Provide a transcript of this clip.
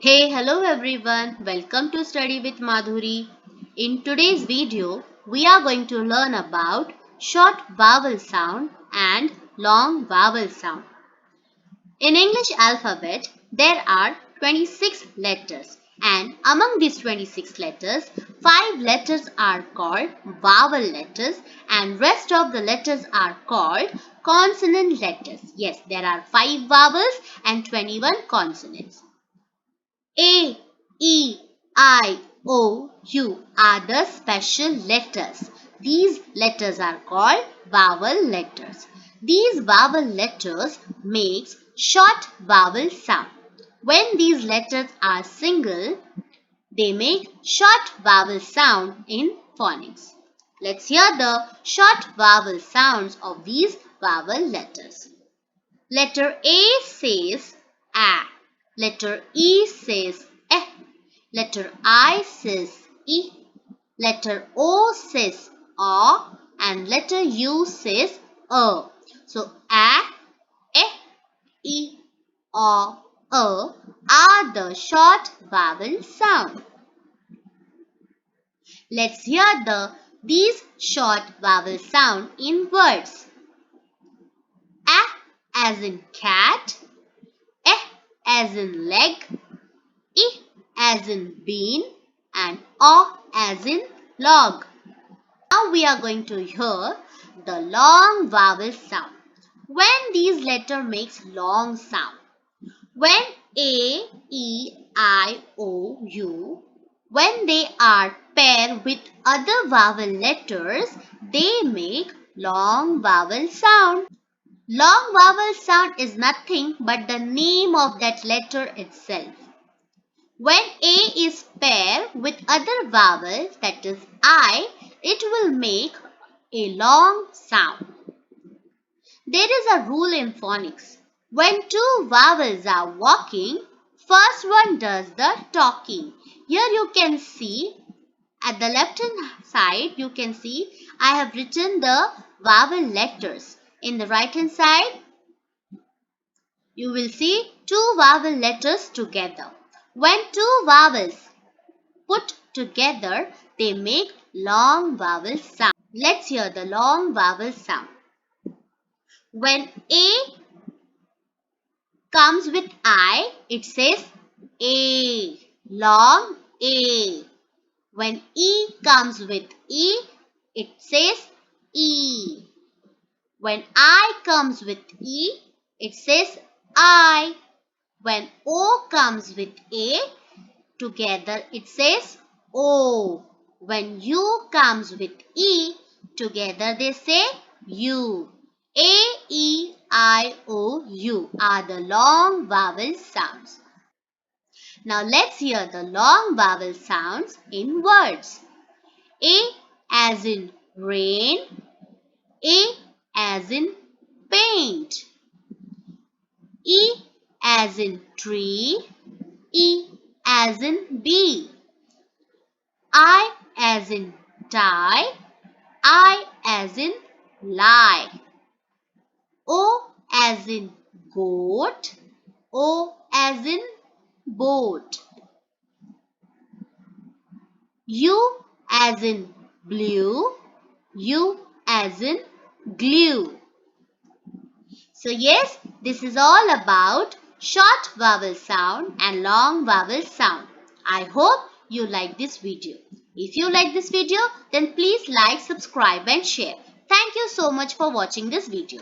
Hey, hello everyone. Welcome to Study with Madhuri. In today's video, we are going to learn about short vowel sound and long vowel sound. In English alphabet, there are 26 letters, and among these 26 letters, 5 letters are called vowel letters and rest of the letters are called consonant letters. Yes, there are 5 vowels and 21 consonants. A, E, I, O, U are the special letters. These letters are called vowel letters. These vowel letters makes short vowel sound. When these letters are single, they make short vowel sound in phonics. Let's hear the short vowel sounds of these vowel letters. Letter A says A. Letter E says E. Letter I says E. Letter O says O. And letter U says O. So A, E, O, are the short vowel sound. Let's hear these short vowel sound in words. A as in cat, E as in leg, E as in bean, and O as in log. Now we are going to hear the long vowel sound. When these letters makes long sound. When A, E, I, O, U, when they are paired with other vowel letters, they make long vowel sound. Long vowel sound is nothing but the name of that letter itself. When A is paired with other vowels, that is I, it will make a long sound. There is a rule in phonics. When two vowels are walking, first one does the talking. Here you can see at the left hand side, you can see I have written the vowel letters. In the right hand side, you will see two vowel letters together. When two vowels put together, they make long vowel sound. Let's hear the long vowel sound. When A comes with I, it says A, long A. When E comes with E, it says E. When I comes with E, it says I. When O comes with A, together it says O. When U comes with E, together they say U. A, E, I, O, U are the long vowel sounds. Now let's hear the long vowel sounds in words. A as in rain, A as in paint, E as in tree, E as in bee, I as in tie, I as in lie, O as in goat, O as in boat, U as in blue, U as in glue. So yes, this is all about short vowel sound and long vowel sound. I hope you like this video. If you like this video, then please like, subscribe and share. Thank you so much for watching this video.